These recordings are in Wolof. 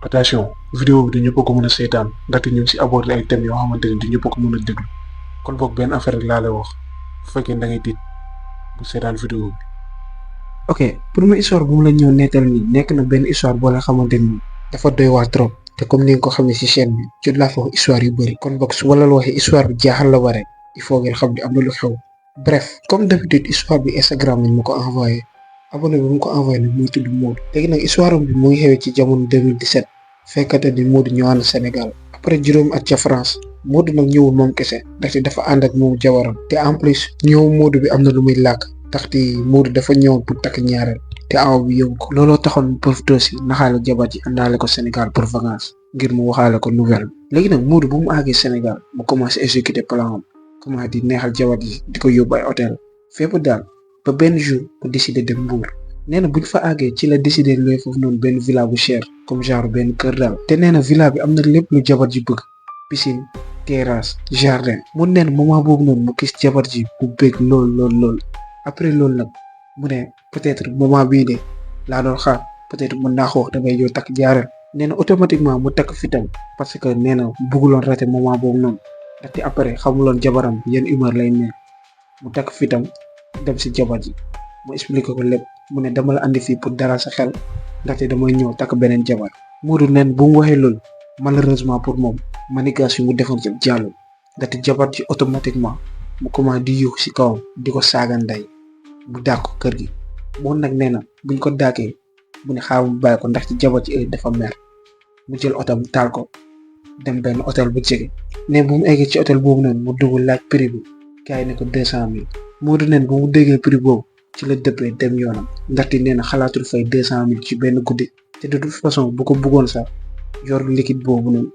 attention vidéo bi du ñëpp ko mën a seetaan ndaxte ñu ngi si aborder ay thèmes yoo xamante ni du ñëpp ko mën a déglu kon boog benn affaire rek laa lay wax bu fekkee da ngay tiit bu seetaan vidéo bi. ok première histoire bu mu la ñëw nettal nii nekk na benn histoire boo la xamante ni dafa doy waar trop te comme ni nga ko xamee si chaîne bi jot laa fa wax histoire yu bëri kon boog su wala la waxee histoire bi jaaxal la waree il faut ngeen xam ne am na lu xew bref comme d'habitude histoire bi Instagram lañ ma ko envoyé abonné bi mu ko envoyé nag muy tudd Modou léegi nag histoire bi mu ngi xewee ci jamono 2017 fekkate ni Modou ñëwaan na Sénégal après juróomi at ca France Modou nag ñëwul moom kese ndaxte dafa ànd ak moom jabaram te en plus ñëw Modou bi am na lu muy làkk ndaxte Modou dafa ñëwoon pour takk ñaareel te awa bi yóbbu ko looloo taxoon mu profité si naxaale jabar ji àndaale ko Sénégal pour vacances ngir mu waxaale ko nouvelle bi léegi nag Modou bu mu àggee Sénégal mu commencé exécuter plan am commencé di neexal jabar ji di ko yóbbu ay hôtel fépp daal ba benn jour mu décidé dem Mbour nee na buñ fa àggee ci la décidé looy foofu noonu benn villa bu cher comme genre benn kër daal te nee na villa bi am na lépp lu jabar ji bëgg piscine terrasse jardin mu nee na moment boobu noonu mu gis jabar ji bu bëgg lool après loolu nag mu ne peut-être moment bii de laa doon xaar peut-être mën naa ko wax damay ñëw takk jaareel nee na automatiquement mu takk fitam parce que nee na bëgguloon raté moment boobu noonu ndaxte après xamuloon jabaram yenn humeur lay neex mu takk fitam dem si jabar ji mu expliqué ko lépp mu ne dama la andi fii pour dalal sa xel ndaxte damay ñëw takk beneen jabar Modou neen bu mu waxee loolu malheureusement pour moom manigation mu defoon ci jàllul ndaxte jabar ji automatiquement mu commencé di yuux si kawam di ko saaga ndey mu dàq ko kër gi moom nag nee na buñ ko dàkkee mu ne xaaral mu bàyyi ko ndaxte jabar ji dafa mer mu jël otom taal ko dem benn hôtel bu jege ne bu mu eggee ci hôtel boobu noonu mu dugg laaj prix bi gars yi ne ko 200,000 Modou neen bu mu déggee prix boobu ci la dëppee dem yoonam ndaxte nee na xalaatul fay 200,000 ci benn guddi te de toute façon bu ko bëggoon sax yor liquide boobu noonu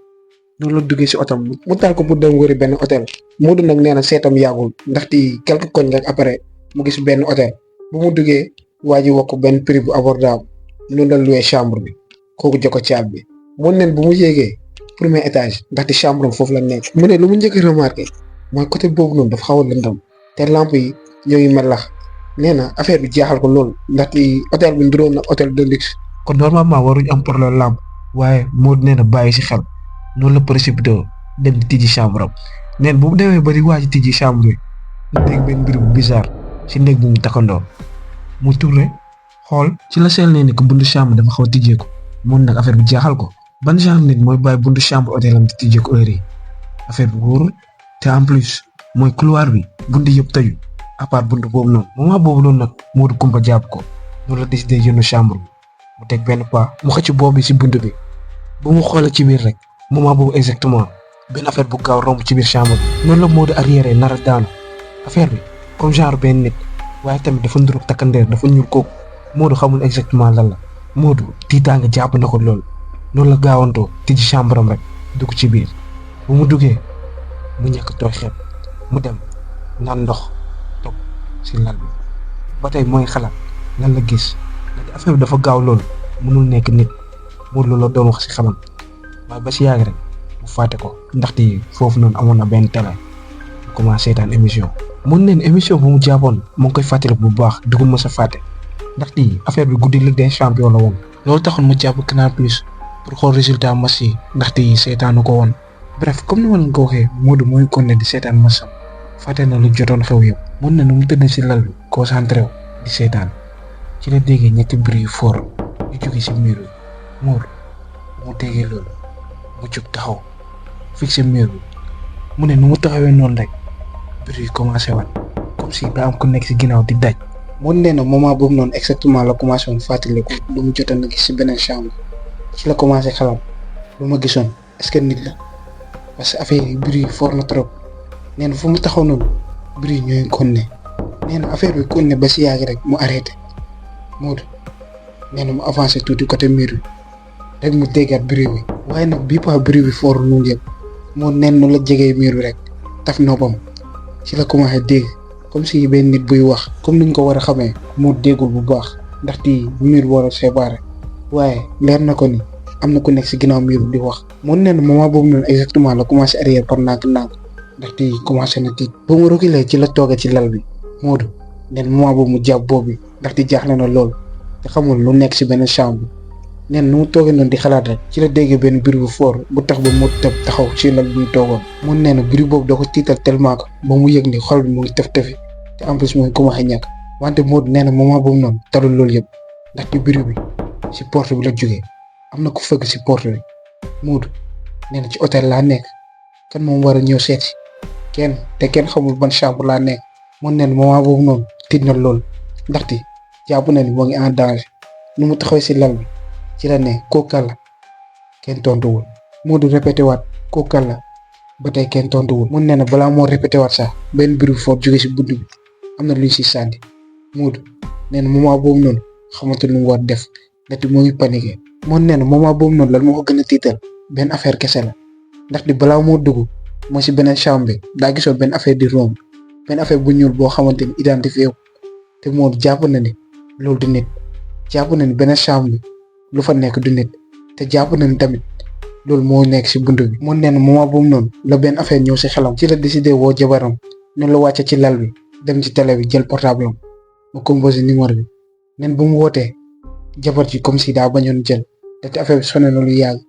la duggee si otom mu taal ko pour dem wëri benn hôtel Modou nag nee na seetam yàggul ndaxte quelques koñ rek après mu gis benn hôtel bu mu duggee waa ji wax ko benn prix bu abordable noonu la loué chambre bi kooku jox ko caabi bi mu neen bu mu yéegee premier étage ndaxte chambre foofu la nekk mu ne lu mu njëkk a remarqué mooy côté boobu noonu dafa xaw a lëndam te lampe yi ñoo ngi melax nee na affaire bi jaaxal ko lool ndaxte hôtel bi nduroon na hôtel de luxe kon normalement waruñ am problème lampe waaye Modou nee na bàyyi si xel noonu la précipité dem di tijji chambre am neen bu mu demee ba di waaj tijji chambre bi mu dégg benn mbir bu bizarre si néeg bu mu takkandoo mu tourné xool ci la seel ne ko buntu chambre dafa xaw a tijjee ko mun nag affaire bi jaaxal ko ban genre nit mooy bàyyi buntu chambre hôtel am di tijjee ko heure yi affaire bi wóorul te en plus mooy couloir bi buntu yëpp tëju à part buntu boobu noonu moment boobu noonu nag Modou kumpa jàpp ko noonu la décidé jënd chambre bi mu teg benn pas mu xëcc boobu bi si buntu bi ba mu xoolee ci biir rek moment boobu exactement benn affaire bu gaaw romb ci biir chambre bi noonu la Modou arrière nar a daanu affaire bi comme genre benn nit waaye tamit dafa nduróog takkandeer dafa ñuul kooku Modou xamul exactement lan la Modou tiitaange jàpp na ko lool noonu la gaawantoo tijji chambre am rek dugg ci biir bu mu duggee mu ñàkk tooy xeet mu dem naan ndox toog si lal bi ba tey mooy xalaat lan la gis ndaxte affaire bi dafa gaaw lool mënul nekk nit Modou loolu la doon wax si xamam waaye ba si yàgg rek mu fàtte ko ndaxte foofu noonu amoon na benn télé mu commencé seetaan émission mun neen émission bu mu jàppoon mu ngi koy fàttali bu baax du ko mës a fàtte ndaxte affaire bi guddi Ligue des champions la woon loolu taxoon mu jàpp Canal Plus pour xool résultat match yi ndaxte seetaanu ko woon bref comme ni ma leen ko waxee Modou mooy kon ne di seetaan match am fàtte na lu jotoon xew yëpp mun na nu mu tëdd si lal bi concentré wu di seetaan ci la déggee ñetti bruit yu fort yu jóge si mur bi Modou mu déggee loolu mu jóg taxaw fixé mur bi mu ne nu mu taxawee noonu rek bruit yi commencé waat comme si daa am ku nekk si ginnaaw di daj Modou nee na moment boobu noonu exactement la commencé woon fàttaliku lu mu jotoon a gis si beneen chambre ci la commencé xalaat lu ma gisoon est-ce que nit la parce que affaire yi bruit yi fort na trop nee na fu mu taxaw noonu bruit yi ñooy konne nee na affaire bi konne ba si yàgg rek mu arrêté Modou nee na mu avancé tuuti côté mur bi rek mu déggaat bruit bi waaye nag bii pas bruit bi fort noonu yëpp moo neen nu la jegee mur bi rek taf noppam ci la commencé dégg comme si benn nit buy wax comme niñ ko war a xamee moo déggul bu baax ndaxte mur bi war a séparé waaye leer na ko ni am na ku nekk si ginnaaw mur bi di wax moo neen moment boobu noonu exactement la commencé arrière par nànk-nànk ndaxte commencé na tiit ba mu reculé ci la toogee ci lal bi Modou neen moment boobu mu jàpp boobu ndaxte jaaxle na lool te xamul lu nekk si beneen chambre neen nu mu toogee noonu di xalaat rek ci la déggee benn bruit bu fort bu tax ba mu tëb taxaw ci lal bi mu toogoon. mun nee na bruit boobu da ko tiital tellement que ba mu yëg ni xol bi mu ngi tëf-tëfi te en plus mu ngi commencé ñàkk wante Modou nee na moment boobu noonu talul loolu yëpp ndaxte bruit bi si porte bi la jógee am na ku fëgg si porte bi. Modou nee na ci hôtel laa nekk kan moom war a ñëw seet si kenn te kenn xamul ban chambre laa nekk. mun nee na moment boobu noonu tiit na lool ndaxte jàpp na ni moo ngi en danger nu mu taxawee si lal bi ci la ne kooku kan la kenn tontuwul. Modou répété waat kooku kan la ba tey kenn tontuwul. mun nee na balaa moo répété waat sax benn bruit fort jóge si bunt bi am na lu ñu si sànni. Modou nee na moment boobu noonu xamante lu mu war def ndaxte moo ngi paniqué. mun nee na moment boobu noonu lan moo ko gën a tiital benn affaire kese la ndaxte balaa moo dugg moo si beneen chambre bi daa gisoon benn affaire di romb benn affaire bu ñuul boo xamante ni identifié wu te Modou jàpp na ni loolu du nit. jàpp na ni beneen chambre bi lu fa nekk du nit te jàpp na ni tamit loolu moo nekk si bunt bi. mun nee na moment boobu noonu la benn affaire ñëw si xelam ci la décidé woo jabaram noonu la wàcce ci lal bi dem ci télé bi jël portable am mu composé numéro bi nen bu mu wootee jabar ji comme si daa bañoon jël te affaire bi sonné na lu yàgg.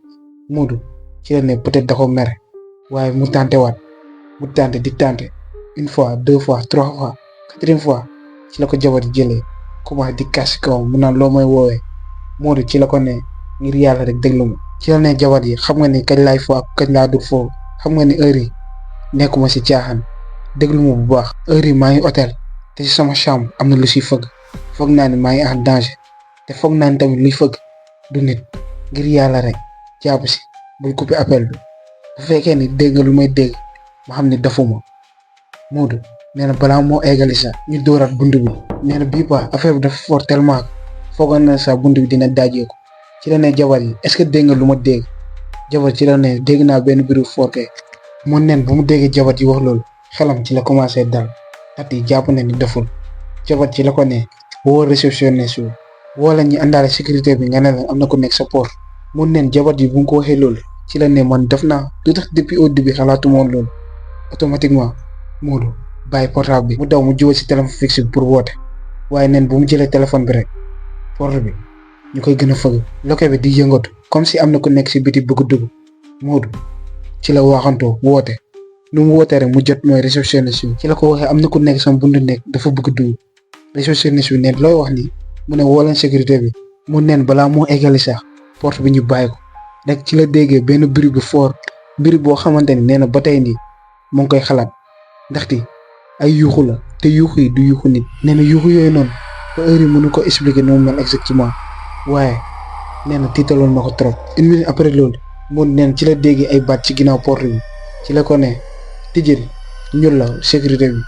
Modou ci la ne peut-être da ko mere waaye mu tenté waat mu tenté di tenté une fois 2 fois 3 fois 4e fois ci la ko jabar ji jëlee commencé di kas kawam mu naan loo may woowee. Modou ci la ko ne ngir yàlla rek déglu ma. ci la ne jabar yi xam nga ni kañ laay foo ak kañ laa dul foo xam nga ni heure yi nekkuma si caaxaan déglu ma bu baax. heure yi maa ngi hôtel te si sama chambre am na lu siy fëgg foog naa ni maa ngi en danger te foog naa ni tamit luy fëgg du nit ngir yàlla rek jàpp si bul coupé appel bi bu fekkee ni dégg nga lu may dégg ma xam ni dafuma. Modou nee na balaa moo eggali sax ñu dóoraat bunt bi. nee na bii ba affaire bi dafa fort tellement foogoon na sax bunt bi dina daajeeku. ci la ne jabar yi est-ce que dégg nga lu ma dégg jabar ci la ne dégg naa benn bruit fort kay. mun neen bu mu déggee jabar ji wax loolu xelam ci la commencé dal at yi jàpp na ni deful. jabar ci la ko ne woo réceptionniste bi woo la ñu àndaale sécurité bi nga ne la am na ku nekk sa porte. mun neen jabar ji bu mu ko waxee loolu ci la ne man def naa lu tax depuis au début xalaatuma woon loolu. automatiquement Modou bàyyi portable bi mu daw mu jubal si téléphone fixe bi pour woote waaye neen bu mu jëlee téléphone bi rek porte bi ñu koy gën a fëgg loke bi di yëngatu comme si am na ku nekk si biti bëgg dugg. Modou ci la waxantoo woote nu mu wootee rek mu jot mooy réceptionniste bi ci la ko waxee am na ku nekk sama buntu nekk dafa bëgg dugg. réceptionniste bi neen looy wax nii mu ne woo leen sécurité bi. mu neen balaa moo eggali sax porte bi ñu bàyyi ko rek ci la déggee benn bruit bu fort bruit boo xamante ni nee na ba tey nii mu ngi koy xalaat ndaxte ay yuuxu la te yuuxu yi du yuuxu nit. nee na yuuxu yooyu noonu ba heure yi mënu ko expliquer nu mu mel exactement waaye nee na tiitaloon na ko trop. 1 minute après loolu Modou nee na ci la déggee ay baat ci ginnaaw porte bi ci la ko ne tijjil ñun la sécurité bi.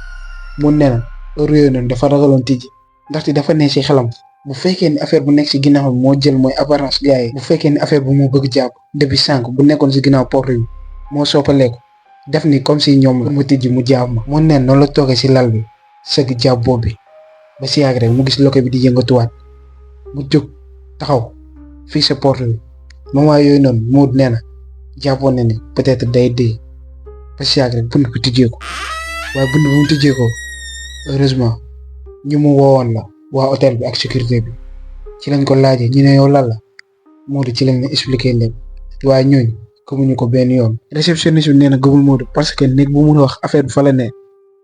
mu nee na heure yooyu noonu dafa ragaloon tijji ndaxte dafa ne si xelam bu fekkee ni affaire bu nekk si ginnaaw bi moo jël mooy apparence gars yi bu fekkee ni affaire bu moo bëgg jàpp depuis sànq bu nekkoon si ginnaaw porte bi moo soppaleeku def ni comme si ñoom la mu tijji mu jàpp ma. mu neen noonu la toogee si lal bi sëgg jàpp boobu bi ba si yàgg rek mu gis loke bi di yëngatuwaat mu jóg taxaw fii sa porte bi moment yooyu noonu Modou nee na jàppoon na ni peut-être day dee ba si yàgg rek bunt bi tijjee ko waaye bunt bi mu tijjee ko heureusement ñu mu woowoon la waa hôtel bi ak sécurité bi ci lañ ko laajee ñu ne yow lan la Modou ci lañ la expliqué lépp waaye ñooñu gëmuñu ko benn yoon. réceptionniste bi nee na gëmul Modou parce que néeg bu mun a wax affaire bi fa la ne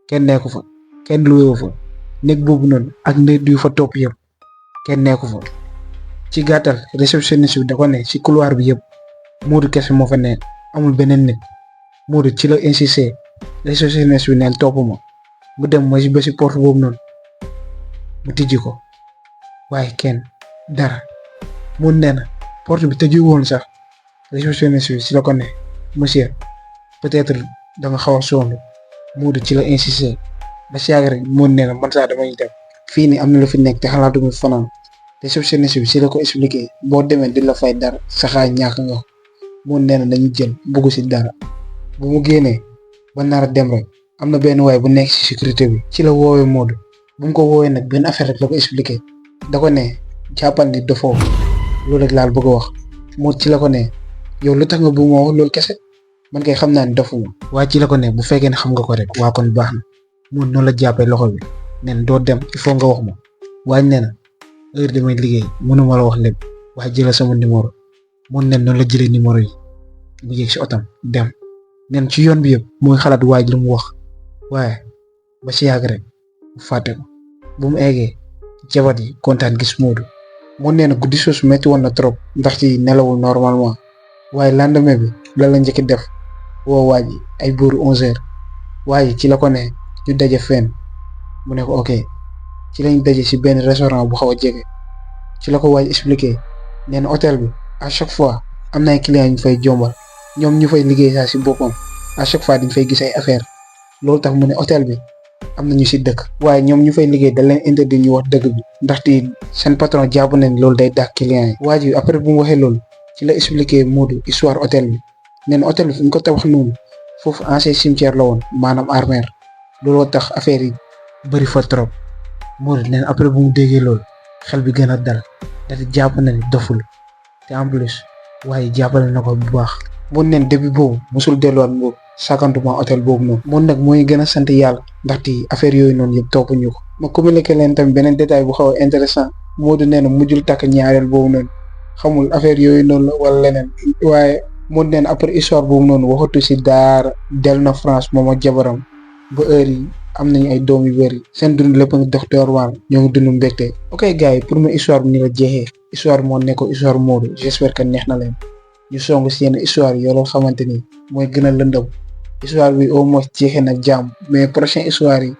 kenn nekku fa kenn luweewu fa néeg boobu noonu ak néeg yu fa topp yëpp kenn nekku fa. ci gàttal réceptionniste bi da ko ne ci couloir bi yëpp Modou kese moo fa ne amul beneen nit. Modou ci la insisté réceptionniste bi neen topp ma mu dem mooy ba si porte boobu noonu mu tijji ko waaye kenn dara. mun nee na porte bi tëju woon sax réceptionniste bi ci la ko ne monsieur peut-être da nga xaw a sonn. Modou ci la insisté ba si yàgg rek mun nee na man sax damay dem fii nii am na lu fi nekk te xalaatuma fanaan. réceptionniste bi ci la ko expliqué boo demee di la fay dara saxaay ñàkk nga mun nee na dañuy jël bugg si dara. bu mu génnee ba nar a dem rek am na benn waay bu nekk ci sécurité bi ci la woowee Modou bu mu ko woowee nag benn affaire rek la ko expliqué da ko ne jàppal ni dafoo loolu rek laal bëgg a wax. Modou ci la ko ne yow lu tax nga bëgg ma wax loolu kese man kay xam naa ni dafuma waaye ci la ko ne bu fekkee ne xam nga ko rek waa kon baax na. Modou noonu la jàppee loxo bi nee na doo dem il faut nga wax ma waaye nee na heure damay liggéey mënuma la wax lépp waaye jëlal sama numéro mun nen noonu la jëlee numéro yi mu yéeg si otam dem nen ci yoon bi yëpp mooy xalaat waaj lu mu wax waaye ba si yàgg rek mu fàtte ko bu mu eggee jabar yi kontaan gis Modou mun nee na guddi soosu metti woon na trop ndax ci nelawul normalement waaye lendemain bi la njëkk def woo waaj ay booru 11h waaye ci la ko ne ñu daje fenn mu ne ko ok ci lañ daje si benn restaurant bu xaw a jege ci la ko waaj expliqué nee na hôtel bi à chaque fois am na ay clients ñu fay jombal ñoom ñu fay liggéey saa si boppam à chaque fois dañ fay gis ay affaire loolu tax mu ne hôtel bi am na ñu si dëkk waaye ñoom ñu fay liggéey da leen interdit ñu wax dëgg bi ndaxte seen patron jàpp nañ loolu day dàq clients yi waaj bi après bu mu waxee loolu ci la expliqué Modou histoire hôtel bi nee na hôtel bi fi ñu ko tabax noonu foofu ancien cimetière la woon maanaam armère looloo tax affaire yi bëri fa trop Modou nee na après bu mu déggee loolu xel bi gën a dal dafa jàpp na ni doful te en plus waaye jàppale na ko bu baax mun neen depuis boobu mosul delluwaat boobu sakantuma hôtel boobu noonu mun nag mooy gën a sant yàlla ndaxte affaire yooyu noonu yëpp toppuñu ko ma communiqué leen tamit beneen détail bu xaw a intéressant Modou nee na mujjul takk ñaareel boobu noonu xamul affaire yooyu noonu la wala leneen waaye mun neen après histoire boobu noonu waxatu si daara dellu na France moom ak jabaram ba heure yi am nañu ay doom yu bëri seen dund lépp nga docteur waar ñoo ngi dund mbégte ok gars yi pour ma histoire bi ni la jeexee histoire moo nekkoon histoire Modou j'espère que neex na leen ñu song si yenn histoire yoo loo xamante ni mooy gën a lëndëm histoire bi au moins jeexee na jàmm mais prochaine histoire yi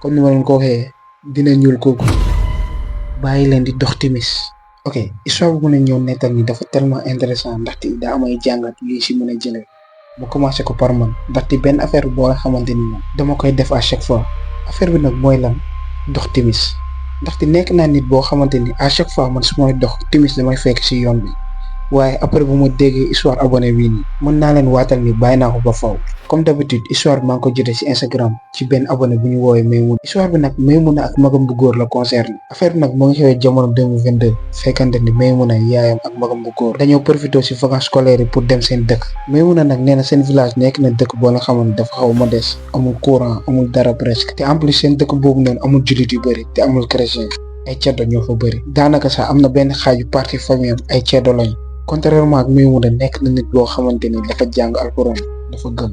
comme ni ma leen ko waxee dina ñuul kooku bàyyi leen di dox timis ok histoire bu mën a ñëw nettal ni dafa tellement intéressant ndaxte daa am ay jàngat lii si mën a jëlee mu commencé ko par man ndaxte benn affaire boo xamante ni moom dama koy def à chaque fois affaire bi nag mooy lan dox timis ndaxte nekk naa nit boo xamante ni à chaque fois man su may dox timis damay fekk si yoon bi waaye après bu ma déggee histoire abonné bii nii mën naa leen waatal ni bàyyi naa ko ba faw comme d'habitude histoire bi maa ngi ko jotee si Instagram ci benn abonné bu ñu woowee Maymouna histoire bi nag Maymouna ak magam bu góor la concerne affaire bi nag moo ngi xewee jamono 2022 fekkante ni Maymouna yaayam ak magam bu góor dañoo profité si vacances scolaires yi pour dem seen dëkk Maymouna nag nee na seen village nekk na dëkk boo nga xamante dafa xaw modeste amul courant amul dara presque te en plus seen dëkk boobu noonu amul jullit yu bëri te amul chrétien ay ceddo ñoo fa bëri daanaka sax am na benn xaaju partie famille am ay ceddo lañ contrairement ak Maymouna nekk na nit boo xamante ni dafa jàng alxuraan dafa gëm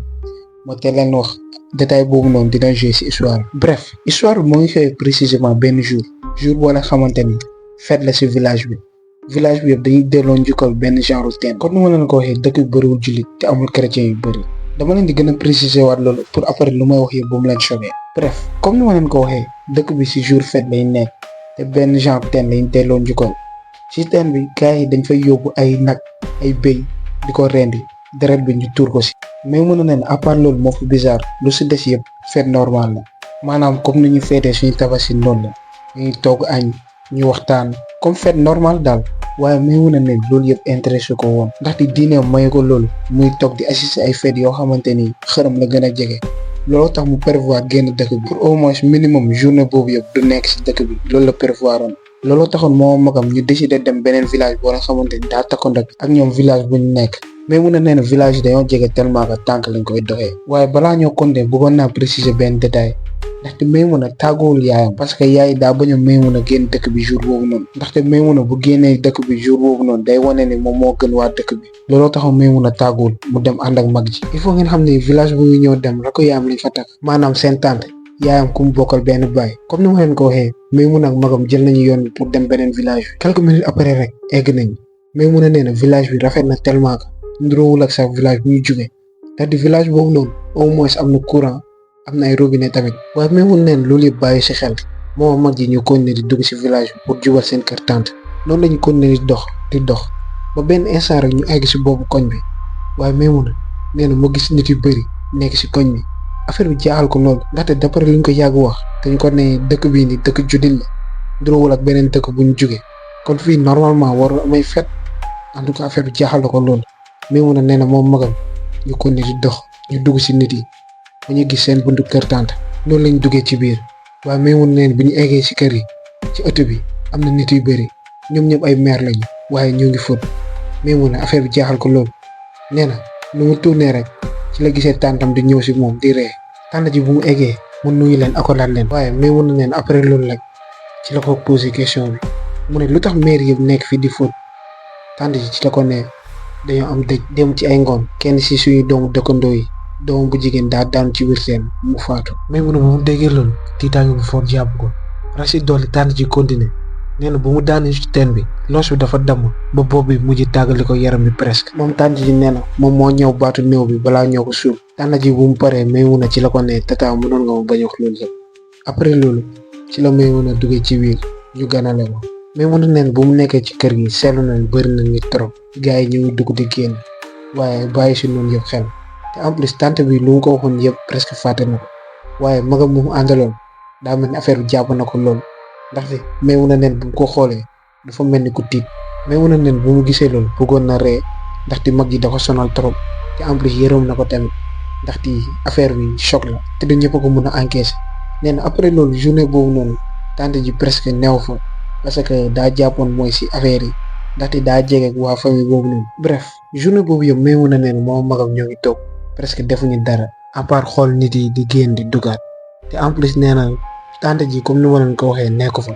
moo te leen wax détail boobu noonu dina jouer ci histoire bref histoire bi moo ngi xewee précisément benn jour boo leen xamante ni fête la ci village bi yëpp dañuy delloo njukkal benn genre teen kon nu ma leen ko waxee dëkk bi bëriwul jullit te amul chrétien yu bëri dama leen di gën a préciser waat loolu pour après lu may wax yëpp bu mu leen choqué bref comme ni ma leen ko waxee dëkk bi ci jour fête lay nekk te benn genre teen lañ delloo njukkal ci teen bi gars yi dañ fay yóbbu ay nag ay béy di ko rendi deret bi ñu tuur ko si mais mën na ne à part loolu moo fi bizarre lu si des yëpp fête normale la maanaam comme ni ñu feetee suñu tabaski noonu la ñuy togg añ ñu waxtaan comme fête normale daal waaye mais mën na ne loolu yëpp intéressé ko woon ndaxte diine mayu ko loolu muy toog di assister ay fête yoo xamante ni xërëm la gën a jege looloo tax mu prévoir génn dëkk bi pour au moins minimum journée boobu yëpp du nekk si dëkk bi loolu la prévoir woon looloo taxoon moo magam ñu décidé dem beneen village boo nga xamante ni daa takkoon ak ñoom village bu ñu nekk mais mun na nee na village yi dañoo jege tellement que tànk lañ koy doxee waaye balaa ñoo continuer bëggoon naa préciser benn détail ndaxte Maymouna tàggoowul yaayam parce que yaay daa bañ a Maymouna génn dëkk bi jour boobu noonu ndaxte Maymouna bu génnee dëkk bi jour boobu noonu day wane ni moom moo gën waa dëkk bi looloo taxoon Maymouna tàggoowul mu dem ànd ak mag ji il faut ngeen xam ne village bu ñu ñëw dem rek ko yaayam lañ fa takk maanaam seen tante yaayam ku mu bokkal benn baay comme ni ma leen ko waxee Maymouna ak magam jël nañu yoon pour dem beneen village bi quelques minutes après rek egg nañu Maymouna nee na village bi rafet na tellement que nduroowul ak sax village bu ñu jugee ndax di village boobu noonu au moins am na courant am na ay robinet tamit waaye Maymouna nee na loolu yëpp bàyyi si xel moom mag ji ñu continuer di dugg si village bi pour jubal seen kër tante noonu lañu continuer di dox ba benn instant rek ñu egg si boobu koñ bi waaye Maymouna nee na mu gis nit yu bëri nekk si koñ bi affaire bi jaaxal ko loolu ndaxte d'après li ñu ko yàgg wax dañ ko ne dëkk bii ni dëkk juddit la nduroowul ak beneen dëkk bu ñu jugee kon fii normalement war amay fête en tout cas affaire bi jaaxal ko loolu Maymouna nee na moom magam ñu continuer di dox ñu dugg si nit yi ba ñu gis seen buntu kër tante loolu lañ duggee ci biir waaye Maymouna nee na bi ñu eggee si kër yi ci ëtt bi am na nit yu bëri ñoom ñëpp ay maire lañu waaye ñoo ngi fóot Maymouna affaire bi jaaxal ko loolu nee na nu mu tourné rek ci la gisee tantam di ñëw si moom di ree tante ji bu mu eggee mu nuyu leen akolaat leen waaye Maymouna nee na après loolu rek ci la ko posé question bi mu ne lu tax maire yëpp nekk fi di fóot tante ji ci la ko ne dañoo am dëj dem ci ay ngoon kenn si suñu doomu dëkkandoo yi doomam bu jigéen daa daanu ci biir teen mu faatu. Maymuna bu mu déggee loolu tiitaange bu fort jàpp ko rax si dolli tante ji continué nee na bu mu daanu ci teen bi loos bi dafa damm ba bopp bi mujj tàggali ko yaram bi presque. moom tante ji nee na moom moo ñëw baatu néew bi balaa ñoo ko suul. tante ji bu mu paree Maymuna ci la ko ne tata mënoon nga ma bañ a wax loolu yëpp. après loolu ci la Maymuna duggee ci biir ñu ganale ko. Maymuna neen bu mu nekkee ci kër gi seetlu nañ bëri na nit trop gars yi ñu ngi dugg di génn waaye bàyyi si noonu yëpp xel te en plus tante bi lu mu ko waxoon yëpp presque fàtte na ko waaye magam mu àndaloon daa mel ni affaire bi jàpp na ko loolu ndaxte Maymuna neen bu mu ko xoolee dafa mel ni ku tiit. Maymuna neen bu mu gisee loolu bëggoon na ree ndaxte mag ji dafa sonal trop te en plus yërëm na ko tamit ndaxte affaire bi choc la te du ñëpp ko mën a encaisser. nee na après loolu journée boobu noonu tante ji presque neew fa parce que daa jàppoon mooy si affaire yi ndaxte daa jege ak waa famille boobu noonu. bref journée boobu yëpp Maymuna neen moom magam ñoo ngi toog presque defuñu dara à part xool nit yi di génn di dugaat te en plus nee na tante ji comme ni ma leen ko waxee nekk fa.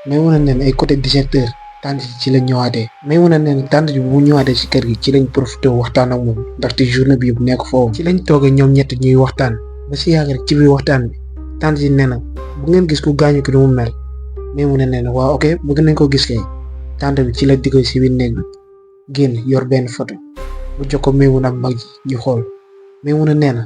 Maymuna neen ay côté 17h tante ji ci lañ ñëwaatee. Maymuna neen tante ji bu mu ñëwaatee ci kër gi ci lañ profité waxtaan ak moom ndaxte journée bi yëpp nekk foofu. ci lañ toogee ñoom ñett ñuy waxtaan ba si yàgg rek ci biir waxtaan bi tante ji nee na bu ngeen gis ku gaañu ki du mu mel. Maymuna nee na waaw ok bëgg nañ ko gis kay. tante bi ci la diggoy si biir néeg bi génn yor benn photo bu jox ko Maymuna ak mag ji ñu xool. Maymuna nee na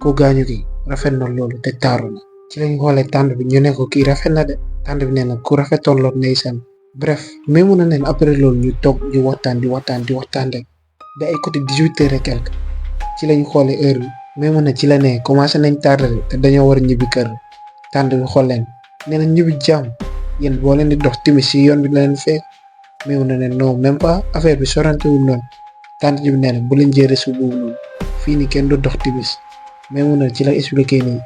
ku gaañu ki rafet na loolu te taaru na. ci lañ xoolee tante bi ñu ne ko kii rafet na de tante bi nee na ku rafetoon lool ndeysaan. bref Maymuna nee na après loolu ñu toog di waxtaan rek ba ay côté 18h et quelque ci lañ xoolee heure bi. Maymuna ci la ne commencé nañ tardé te dañoo war a ñibbi kër tante bi xool leen nee na ñibbi jàmm yéen boo leen di dox timis si yoon bi la leen fekk. Maymuna ne non même pas affaire bi sorantewul noonu tante ji bi nee na bu leen jëre su boobu noonu fii ni kenn du dox timis. Maymuna ci la expliqué nii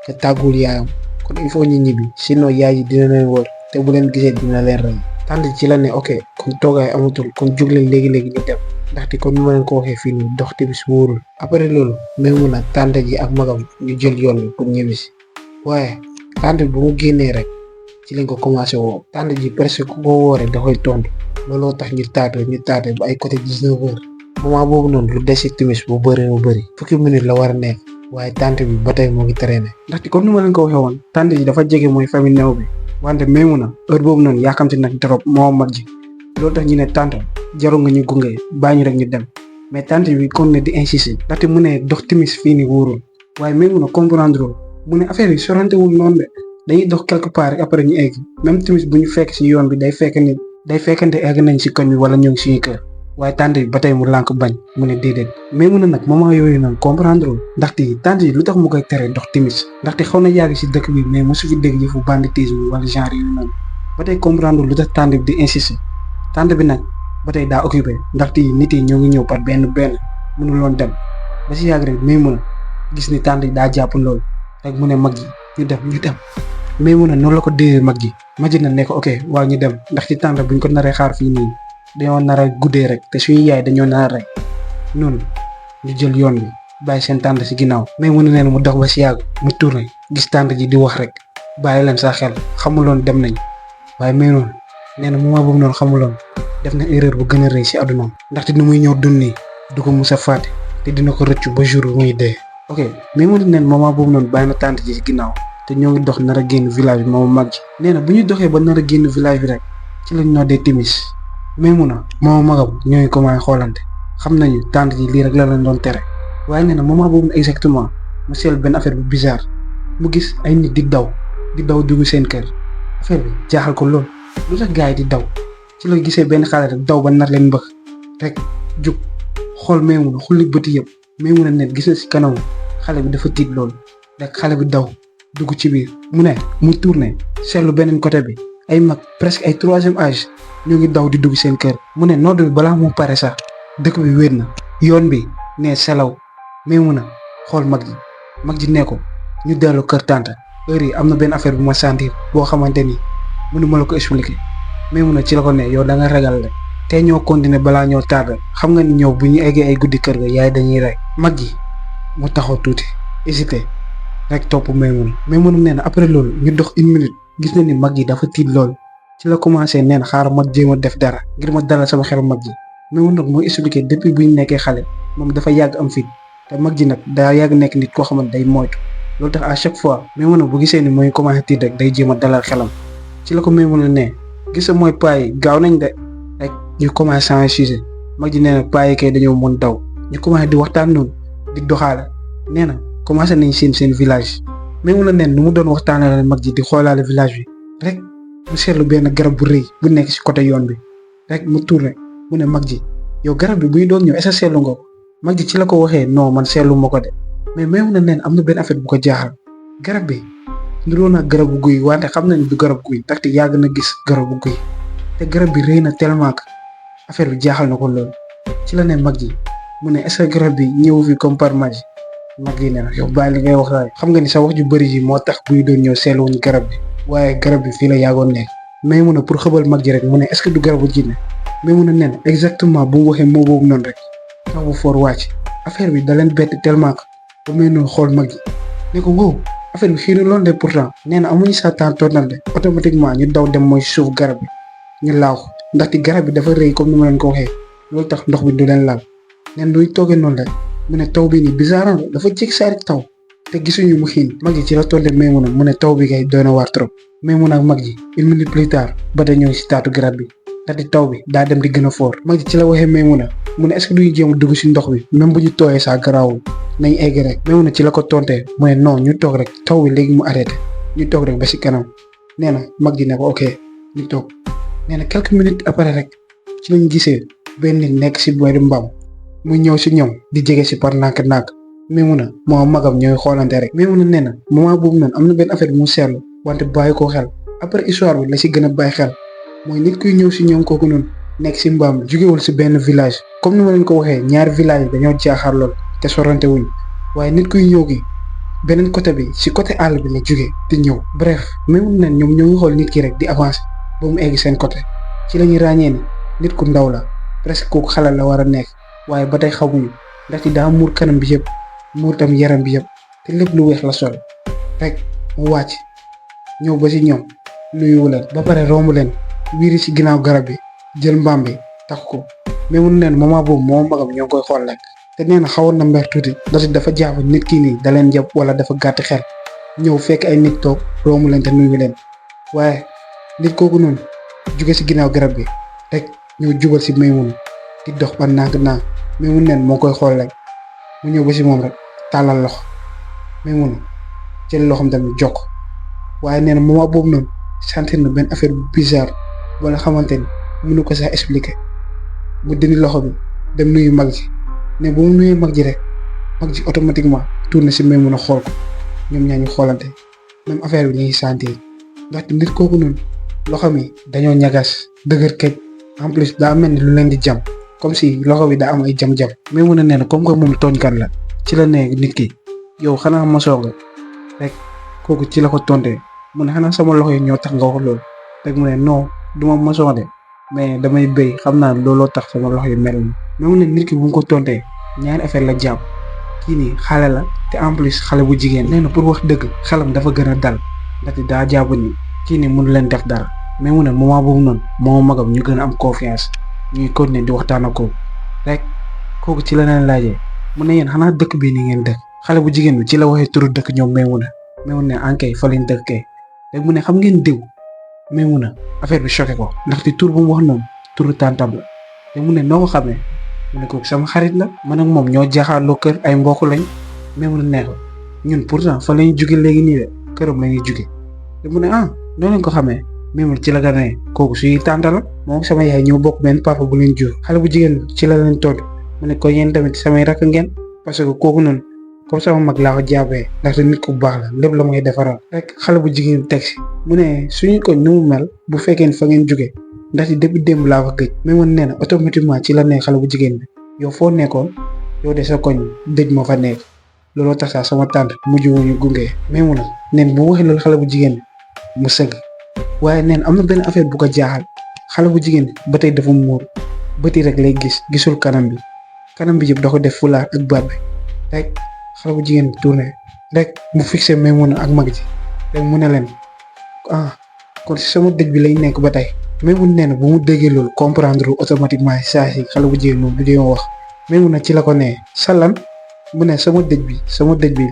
te tàggul yaayam kon il faut ñu ñibbi sinon yaay ji dina leen wër te bu leen gisee dina leen rey. tante ji ci la ne ok kon toogaay amatul kon jug leen léegi-léegi ñu dem ndaxte kon ni ma leen ko waxee fii nii dox timis wóorul. après loolu Maymuna tante ji ak magam ñu jël yoon bi pour ñibbisi waaye tante bi bu mu génnee rek ci lañ ko commencé woo. tante ji presque ku ko woo rek da koy tontu looloo tax ñu taate ba ay côté 19h moment boobu noonu lu des si timis bu bëri fukki minutes la war a nekk waaye tante bi ba tey moo ngi traîné. ndaxte comme ni ma leen ko waxee woon tante ji dafa jege mooy famille néew bi wante Maymuna heure boobu noonu yaakamti nag trop moo mag ji loolu tax ñu ne tante jarul nga ñu gunge bàyyi ñu rek ñu dem mais tante bi kon ne di insister ndaxte mu ne dox timis fii ni wóorul waaye Maymuna comprendre mu ne affaire yi sorantewul noonu de dañuy dox quelque part rek après ñu egg même timis bu ñu fekk si yoon bi day fekkante egg nañ si koñ bi wala ñoo ngi suñu kër waaye tante bi ba tey mu lànk bañ mu ne déedéet. Maymuna nag moment yooyu noonu comprendre ndaxte tante yi lu tax mu koy tere dox timis ndaxte xaw na yàgg si dëkk bi mais mosu fi dégg yëfu banditisme wala genre yooyu noonu ba tey comprendre lu tax tante bi di insister. tante bi nag ba tey daa occupé ndaxte nit yi ñoo ngi ñëw par benn mënuloon dem ba si yàgg rek Maymuna gis ni tante yi daa jàpp loolu rek mu ne mag ji ñu dem Maymuna noonu la ko déggee mag ji na ne ko ok waaw ñu dem ndax ci tante buñ ko naree xaar fii nii dañoo nar a guddee rek te suñu yaay dañoo nar a rek noonu ñu jël yoon bi bàyyi seen tante si ginnaaw. Maymuna nee na mu dox ba si yàgg mu tourné gis tante ji di wax rek bàyyi leen sa xel xamuloon dem nañ waaye Maymuna nee na moment boobu noonu xamuloon def na erreur bu gën a rëy si àddunaam ndaxte nu muy ñëw dund nii du ko mus a fàtte te dina ko rëccu ba jour bu muy dee. ok Maymuna nee na moment boobu noonu bàyyi na tante ji si ginnaaw te ñoo ngi dox nar a génn village bi moom mag ji nee na bu ñu doxee ba nar a génn village bi rek ci lañ noddee timis. Maymuna moom magam ñoo ngi commencé xoolante xam nañu tante ji lii rek la leen doon tere waaye nee na moment boobu exactement mu seetlu benn affaire bu bizarre mu gis ay nit di daw dugg seen kër affaire bi jaaxal ko lool lu tax gars yi di daw ci la gisee benn xale rek daw ba nar leen mbëx rek jug xool Maymuna xulli bëti yëpp Maymuna ne gis na si kanam xale bi dafa tiit lool rek xale bi daw dugg ci biir mu tourné seetlu beneen côté bi ay mag presque ay 3e âge ñoo ngi daw di dugg seen kër mu ne nodd bi balaa mu pare sax dëkk bi wéet na yoon bi ne selaw Maymuna xool mag ji ne ko ñu dellu kër tante heure yi am na benn affaire bu ma sentir boo xamante ni mënu ma la ko expliquer. Maymuna ci la ko ne yow da nga ragal rek te ñoo continuer balaa ñoo tardé xam nga ni ñëw bu ñu eggee ay guddi kër ga yaay dañuy rey mag ji mu taxaw tuuti hésité rek topp Maymuna nee na après loolu ñu dox 1 minute gis na ni mag ji dafa tiit lool ci la commencé neen xaaral ma jéem a def dara ngir ma dalal sama xel mag ji Maimouna nag mooy expliqué depuis bu ñu nekkee xale moom dafa yàgg am fit te mag ji nag daa yàgg nekk nit koo xamante day moytu loolu tax à chaque fois Maimouna bu gisee ni mooy commencé tiit rek day jéem a dalal xelam ci la ko Maimouna ne gisa mooy paa yi gaaw nañ de rek ñu commencé changer sujet mag ji nee na paa yi kay dañoo mën daw ñu commencé di waxtaan noonu di doxaale nee na commencé nañ seen village Maimouna neen nu mu doon waxtaanee mag ji di xoolaale village bi rek mu seetlu benn garab bu rëy bu nekk ci côté yoon bi rek mu tourné mu ne mag ji yow garab bi buy doon ñëw est-ce que seetlu nga ko mag ji ci la ko waxee non man seetlu ma ko de mais Maimouna neen am na benn affaire bu ko jaaxal garab bi niroo na garabu guy wante xam na ni du garab guy ndaxte yàgg na gis garabu guy te garab bi rëy na tellement que affaire bi jaaxal na ko loolu ci la ne mag ji mu ne est-ce que garab bi ñëw fi comme par magie mag ji ne na yow bàyyi li ngay wax waaye xam nga ni sa wax ju bëri ji moo tax buy doon ñëw seetluwuñ garab bi waaye garab bi fii la yàggoon nekk Maimouna pour xëbal mag ji rek mu ne est-ce que du garabu jinne Maimouna nen exactement bu mu waxee moo boobu noonu rek tax bu foor wàcc affaire bi da leen bett tellement que ba Maimouna xool mag ji ne ko wow affaire bi xii na loolu de pourtant nee na amuñu sa temps tournal de automatiquement ñu daw dem mooy suuf garab bi ñu laaw ko ndaxte garab bi dafa rëy comme ni ma leen ko waxee loolu tax ndox bi du leen laal nen duy toogee noonu rek mu ne taw bi nii bizarre la dafa jég saa rek taw te gisuñu mu xiin mag ji ci la tonte Maimouna mu ne taw bi kay doy na waar trop Maimouna ak mag ji une minute plus tard ba da ñëw si taatu garab bi ndaxte taw bi daa dem di gën a foor mag ji ci la waxee Maimouna mu ne est-ce que duñu jéem a dugg si ndox bi même bu ñu tooyee saa garaawul nañ egg rek Maimouna ci la ko tontee mu ne non ñu toog rek taw bi léegi mu arrêté ñu toog rek ba si kanam nee na mag ji ne ko ok ñu toog nee na quelques minutes après rek ci lañ gisee benn nit nekk si boori mbaam muy ñëw si ñoom di jege si par nànk-nànk Maimouna moo magam ñooy xoolante rek Maimouna nee na moment boobu noonu am na benn affaire bu mu seetlu wante bàyyi ko xel après histoire bi la si gën a bàyyi xel mooy nit kuy ñëw si ñoom kooku noonu nekk si mbaam jugewul si benn village comme ni ma leen ko waxee ñaari village yi dañoo jaaxaar lool te sorante wuñ waaye nit kuy ñëw gi beneen côté bi si côté àll bi la jóge di ñëw bref Maimouna nen ñoom ñoo ngi xool nit ki rek di avancer ba mu egg seen côté ci la ñuy ràññee ni nit ku ndaw la presque kooku xale la war a nekk waaye ba tey xamuñu ndaxte daa muur kanam bi yëpp muur tam yaram bi yëpp te lépp lu weex la sol rek mu wàcc ñëw ba si ñoom nuyuwu leen ba pare romb leen wiiri si ginnaaw garab bi jël mbaam bi tax ko Maimouna nen moment boobu moo magam ñoo ngi koy xool rek te nee na xawoon na mber tuuti ndaxte dafa jàpp nit kii nii da leen jàpp wala dafa gàtt xel ñëw fekk ay nit toog romb leen te nuyu leen waaye nit kooku noonu jóge si ginnaaw garab bi rek ñëw jubal si Maimouna di dox ba nànk-nànk Maimouna nen moo koy xool rek mu ñëw ba si moom rek tàllal loxo Maimouna jël loxoom tamit jokk waaye nee na moment boobu noonu sentir na benn affaire bu bizarre ba nga xamante ni mënu ko sax expliquer mu dindi loxo bi dem nuyu mag ji ne bu mu nuyee mag ji rek mag ji automatiquement tourné si Maimouna xool ko ñoom ñaa ñu xoolante même affaire bi ñuy sentir ndaxte nit kooku noonu loxo mi dañoo ñagas dëgër këj en plus daa mel ni lu leen di jam comme si loxo bi daa am ay jam-jam Maimouna nee na comme que moom tooñkat la ci la ne nit ki yow xanaa mosoo nga rek kooku ci la ko tontee mu ne xanaa sama loxo yi ñoo tax nga wax loolu rek mu ne non du ma mosoo de mais damay béy xam naa looloo tax sama loxo yi mel ni Maimouna nit ki bu mu ko tontee ñaari affaire la jàpp kii nii xale la te en plus xale bu jigéen nee na pour wax dëgg xelam dafa gën a dal ndaxte daa jàpp ni kii nii mënu leen def dara Maimouna moment boobu noonu moo magam ñu gën a am confiance ñuy continuer di waxtaan ak kooku rek kooku ci la leen laajee mu ne yéen xanaa dëkk bii ni ngeen dëkk xale bu jigéen bi ci la waxee turu dëkk ñoom Maimouna ne ankay fa lañ dëkkee rek mu ne xam ngeen diw Maimouna affaire bi choqué ko ndaxte tur bu mu wax noonu turu tàntam la te mu ne noo ko xamee mu ne kooku sama xarit la man ak moom ñoo jaaxaarloo kër ay mbokk lañ Maimouna ne ko ñun pourtant fa lañu jóge léegi nii de këram la ñuy jóge te mu ne noo leen ko xamee Maimouna ci la ga ne kooku suy tànta la moom sama yaay ñoo bokk benn papa bu leen jur xale bu jigéen ci la leen tontu mu ne ko yéen tamit samay rakk ngeen parce que kooku noonu comme sama mag laa ko jàppee ndaxte nit ku baax la lépp la may defaral rek xale bu jigéen teg si mu ne suñu ko nu mu mel bu fekkee fa ngeen jóge ndaxte depuis démb laa fa gëj Maimouna nee na automatiquement ci la ne xale bu jigéen bi yow foo nekkoon yow de sa koñ dëj moo fa nekk looloo tax sax sama tante mujj wuñu gunge Maimouna neen bu waxee loolu xale bu jigéen bi mu sëgg waaye neen am na benn affaire bu ko jaaxal xale bu jigéen ba tey dafa muur bëti rek lay gisul kanam bi yëpp da ko def fulaar ak baat bi rek xale bu jigéen bi tourné rek mu fixé Maimouna ak mag ji rek mu ne leen kon si sama dëj bi lay nekk ba tey Maimouna nee na bu mu déggee loolu comprendre automatiquement saa si xale bu jigéen moom du wax Maimouna ci la ko nee sa lan mu ne sama dëj bi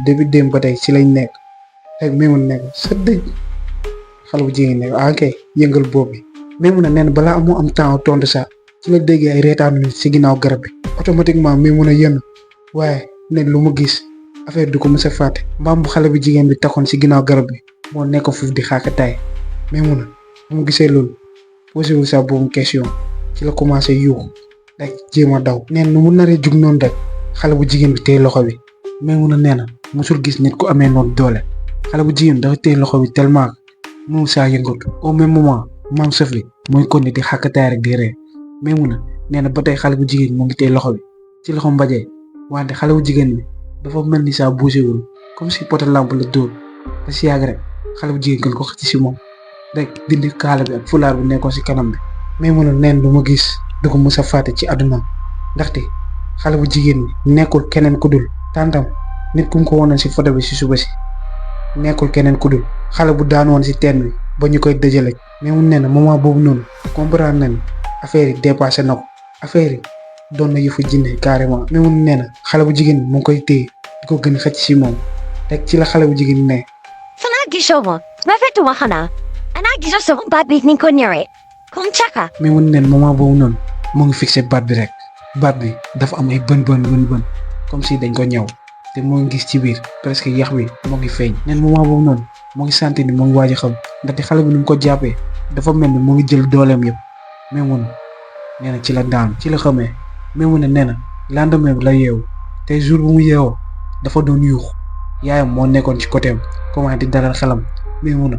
depuis démb ba tey ci lañ nekk rek Maimouna nekk sa dëj xale bu jigéen nekk ok yëngal boobu bi Maimouna nee na balaa amoo am temps tontu sax ci la déggee ay reetaanu nit si ginnaaw garab bi automatiquement Maimouna yenn waaye ne lu mu gis affaire du ko mës a fàtte mbaam bu xale bu jigéen bi taxoon si ginnaaw garab bi moo nekk foofu di xaakataay Maimouna bu mu gisee loolu posé wu sax boobu question ci la commencé yuuxu rek jéem a daw neen nu mu naree jug noonu rek xale bu jigéen bi téye loxo bi Maimouna nee na musul gis nit ku amee noonu doole xale bu jigéen dafa téye loxo bi tellement mënul saa yëngatu au même moment maam sëfli mooy kon di xàkkataay rek di ree Maimouna nee na ba tey xale bu jigéen mu ngi téye loxo bi ci loxo mbajee wante xale bu jigéen bi dafa mel ni saa bougé wul comme si poto lampe la dóor ba si yàgg rek xale bu jigéen gën ko xëcc si moom rek dindi kaala bi ak fulaar bu nekkoon si kanam bi Maimouna neen lu ma gis du ko mës a fàtte ci àdduna ndaxte xale bu jigéen bi nekkul keneen ku dul tàntam nit ku mu ko wonoon si photo bi si suba si nekkul keneen ku dul xale bu daan woon si teen bi ba ñu koy dëjale Maimouna nee na moment boobu noonu comprendre nañ affaire yi dépassé na ko affaire yi doon na yëfu jinne carrément Maimouna nee na xale bu jigéen bi mu ngi koy téye di ko gën a xëcc si moom rek ci la xale bu jigéen ne Sana gisoo ma rafetuma xanaa anaa gisoo sama baat bi ni ko ñëwee comme caka Maimouna nee na moment boobu noonu mu ngi fixé baat bi rek baat bi dafa am ay bën comme si dañ ko ñëw te moo ngi gis ci biir presque yax bi moo ngi feeñ neen moment boobu noonu moo ngi sentir ni moo ngi waaj a xam ndaxte xale bi ni mu ko jàppee dafa mel ni moo ngi jël dooleem yëpp Maimouna nee na ci la daanu ci la xamee Maimouna nee na lendemain bi la yeewu te jour bu mu yeewoo dafa doon yuux yaayam moo nekkoon ci côté am comment di dalal xelam Maimouna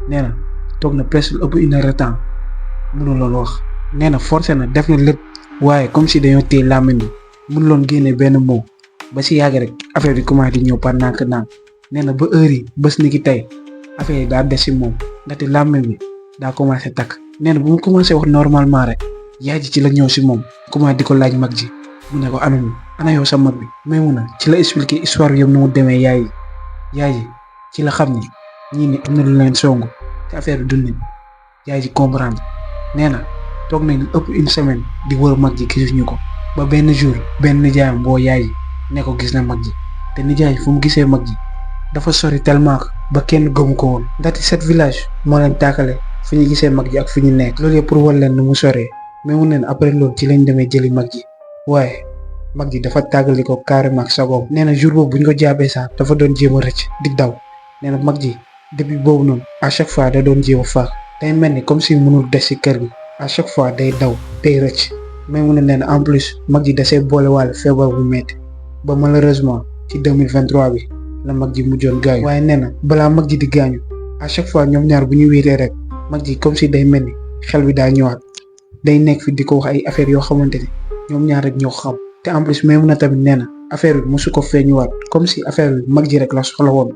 nee na toog na presque ëpp une heure de temps mënu loon wax nee na forcé na def na lépp waaye comme si dañoo téye làmmiñ bi mënu loon génne benn mot ba si yàgg rek affaire bi commencé di ñëw par nànk-nànk nee na ba heure yi bés ni ki tey affaire yi daa des si moom ndaxte làmmiñ bi daa commencé takk nee na bu mu commencé wax normalement rek yaay ji ci la ñëw si moom commencé di ko laaj mag ji mu ne ko ana yow sa mag bi Maimouna ci la expliqué histoire bi yëpp nu mu demee yaay ji ci la xam ni ñii ni am na lu leen songu te affaire bi dund yaay ji comprendre nee na toog nañ ëpp une semaine di wër mag ji gisuñu ko ba benn jour benn nijaayam boo yaay ji ne ko gis na mag ji te nijaay fu mu gisee mag ji dafa sori tellement ba kenn gëmu ko woon ndaxte 7 village moo leen tàkkale fu ñu gisee mag ji ak fu ñu nekk loolu yëpp pour wan leen nu mu soree Maimouna neen après loolu ci lañ demee jëli mag ji waaye mag ji dafa tàggali ko carrément ak sagoom nee na jour boobu bu ñu ko jàppee sax dafa doon jéem a rëcc di daw nee na mag ji depuis boobu noonu à chaque fois da doon jéem a faax day mel ni comme si mënul des si kër gi à chaque fois day daw day rëcc Maimouna nee na en plus mag ji dasee boole waale feebar bu metti ba malheureusement ci 2023 bi la mag ji mujjoon gaañu waaye nee na balaa mag ji di gaañu à chaque fois ñoom ñaar bu ñu wéetee rek mag ji comme si day mel ni xel bi daa ñëwaat day nekk fi di ko wax ay affaires yoo xamante ni ñoom ñaar rek ñoo xam te en plus Maimouna tamit nee na affaire bi mosu ko feeñuwaat comme si affaire bi mag ji rek la soxla woon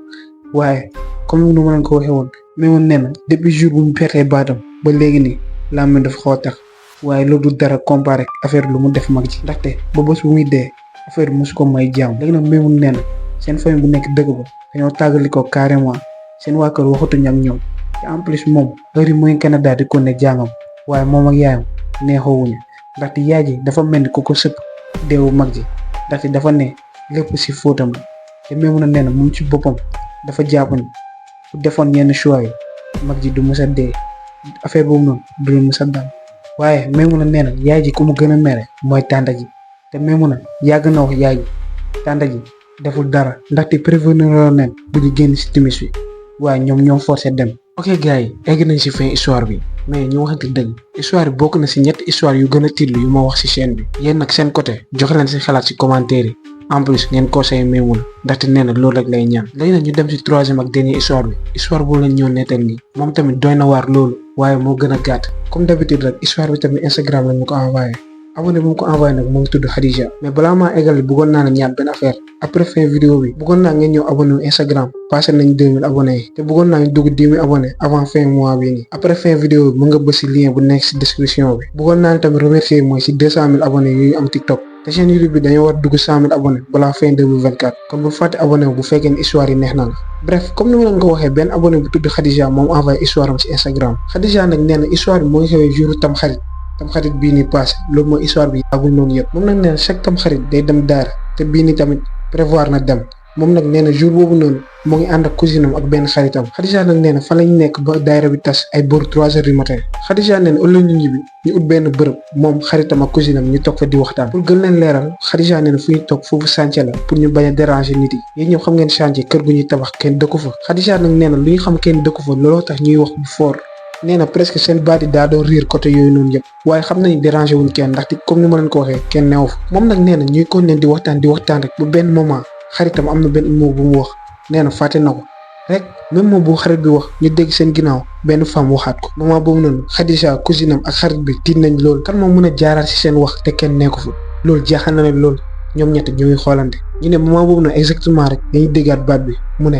waaye comme nu ma leen ko waxee woon Maimouna nee na depuis jour bu mu pertee baatam ba léegi nii làmmiñ dafa xaw a tax waaye loolu du dara comparé ak affaire lu mu def mag ji ndaxte ba bés bu muy dee affaire bi mosu ko may jaam léegi nag Maimouna nee na seen famille bu nekk dëgg ba dañoo tàggali ko carrément seen waa kër waxatuñ ak ñoom te en plus moom heure yi mu ngi Canada di ko ne jàngam waaye moom ak yaayam neexoowuñu ndaxte yaay ji dafa mel ni ku ko sëpp deewu mag ji ndaxte dafa ne lépp si fóotam la te Maimouna nee na moom ci boppam dafa jàpp ni bu defoon yenn choix yi mag ji du mës a dee affaire boobu noonu du mës a dal waaye Maimouna nee na yaay ji ku mu gën a mere mooy tànta ji te Maimouna yàgg na wax yaay ji tànta ji deful dara ndaxte prévenir la nen bu ñu génn si timis bi waaye ñoom ñoo forcé dem. ok gars yi egg nañ si fin histoire bi mais ñu waxante dëgg histoire bi bokk na si ñetti histoire yu gën a tiitlu yu ma wax si chaîne bi yéen nag seen côté joxe leen si xalaat si commentaire yi en plus ngeen conseillé Maimouna ndaxte nee na loolu rek lay ñaan léegi nag ñu dem si troisième ak dernier histoire bi histoire boobu lañ ñëw nettal nii moom tamit doy na waar loolu waaye moo gën a gàtt comme d'habitude rek histoire bi tamit Instagram lañ ma ko envoyé abonné bu mu ko envoyé nag moo ngi tudd Khadija mais balaa maa eggali bëggoon naa la ñaan benn affaire après fin vidéo bi bëggoon naa ngeen ñëw abonné wu Instagram passé nañ 2000 abonnés yi te bëggoon naa ñu dugg 10 000 abonnés avant fin mois bii nii après fin vidéo bi mën nga bës si lien bu nekk si description bi bëggoon naa tamit remercier mooy si 200 000 abonnés yu am TikTok te seen YouTube bi dañoo war dugg 100 000 abonnés balaa fin 2024 kon bu fàtte abonné wu bu fekkee ne histoire yi neex na la. bref comme ni ma leen ko waxee benn abonné bu tudd Khadija moom envoyé histoire am ci Instagram. Khadija nag nee na histoire bi moo ngi xewee jour tamxarit bii nii passé loolu mooy histoire bi yàggul noonu yëpp moom nag nee na chaque tamxarit day dem daara te bii nii tamit prévoir na dem moom nag nee na jour boobu noonu moo ngi ànd ak cousine am ak benn xaritam. Khadija nag nee na fa lañ nekk ba daayira bi tas ay bor 3 heures du matin. Khadija nee na ëllëg ñu ñibbi ñu ut benn bërëb moom xaritam ak cousine am ñu toog fa di waxtaan. pour gën leen leeral Khadija nee na fu ñu toog foofu chantier la pour ñu bañ a déranger nit yi yéen ñëpp xam ngeen chantier kër gu ñuy tabax kenn dëkku fa. Khadija nag nee na lu ñu xam kenn dëkku fa looloo tax ñuy wax bu fort. nee na presque seen baat yi daa doon riir côté yooyu noonu yëpp waaye xam nañu dérangé wuñ kenn ndaxte comme ni ma leen ko waxee kenn neew fa. moom nag nee na ñuy continuer di waxtaan rek bu benn moment xaritam am na benn mot bu mu wax nee na fàtte na ko rek même moom bu xarit bi wax ñu dégg seen ginnaaw benn femme waxaat ko moment boobu noonu Khadija cousine am ak xarit bi tiit nañ loolu kan moo mën a jaaraat ci seen wax te kenn nekku fa loolu jaaxal na leen loolu ñoom ñett ñu ngi xoolante ñu ne moment boobu noonu exactement rek dañuy déggaat baat bi mu ne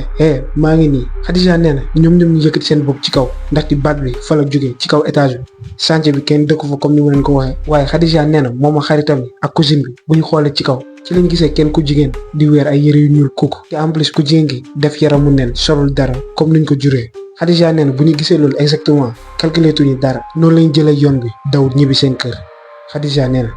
maa ngi nii. Khadija nee na ñoom ñu yëkkati seen bopp ci kaw ndaxte baat bi fa la jógee ci kaw étage bi chantier bi kenn dëkku fa comme ni ma leen ko waxee waaye Khadija nee na moom ak xaritam yi ak cousine bi bu ñu xoolee ci kaw ci lañ gisee kenn ku jigéen di weer ay yëre yu ñuul kooku te en plus ku jigéen gi def yaramu neen solul dara comme niñ ko juree. Khadija nee na bu ñu gisee loolu exactement calculé tuñu dara noonu lañ jëlee yoon bi daw ñibbi seen kër. Khadija nee na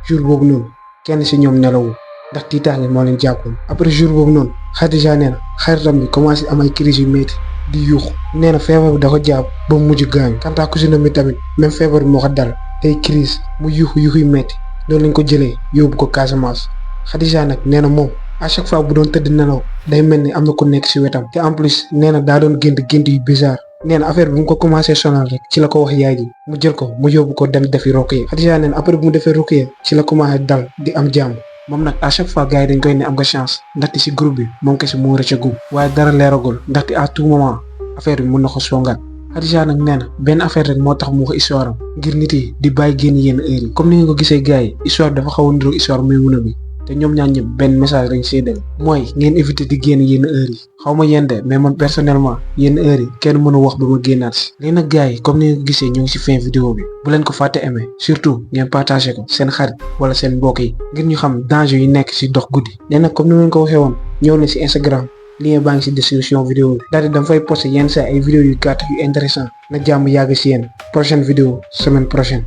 jour boobu noonu kenn si ñoom nelawul ndax tiitaange moo leen jàppoon. après jour boobu noonu Khadija nee na xaritam bi commencé am ay crise yu métti di yuuxu nee na feebar bi da ko jàpp ba mu mujj gaañu. quant à cousine bi tamit même feebar bi moo ko dal ay crise mu yuuxu yu métti loolu lañ ko jëlee yóbbu ko Casamance. Khadija nag nee na moom à chaque fois bu doon tëdd nelaw day mel ni am na ku nekk ci wetam te en plus nee na daa doon gént yu bizarre. nee na affaire bi mu ko commencé sonal rek ci la ko wax yaay ji mu jël ko mu yóbbu ko dem defi ruqya. Khadija nee na après bu mu defee ruqya ci la commencé dal di am jàmm. moom nag à chaque fois gars yi dañ koy ne am nga chance ndaxte ci groupe bi moom kese moo rëccagum waaye dara leeragul ndaxte à tout moment affaire bi mun na ko songaat. Khadija nag nee na benn affaire rek moo tax mu wax histoire am ngir nit yi di bàyyi génn yenn heures yi comme ni nga ko gisee gars yi histoire dafa xaw a niroog histoire Maymuna bi te ñoom ñaar ñëpp benn message lañ séddale mooy ngeen éviter di génn yenn heures yi xaw ma yéen de mais man personnellement yenn heures yi kenn mënu wax ba ma génnaat si. léegi nag gars yi comme ni nga ko gisee ñu ngi si fin vidéo bi bu leen ko fàtte aimer surtout ngeen partagé ko seen xarit wala seen mbokk yi ngir ñu xam danger yu nekk si dox guddi. léegi nag comme ni ma leen ko waxee woon ñëw na si Instagram lien baa ngi si description vidéo bi daal di dama fay posté yenn saa ay vidéo yu gàtt yu intéressant na jàmm yàgg si yéen prochaine vidéo semaine prochaine.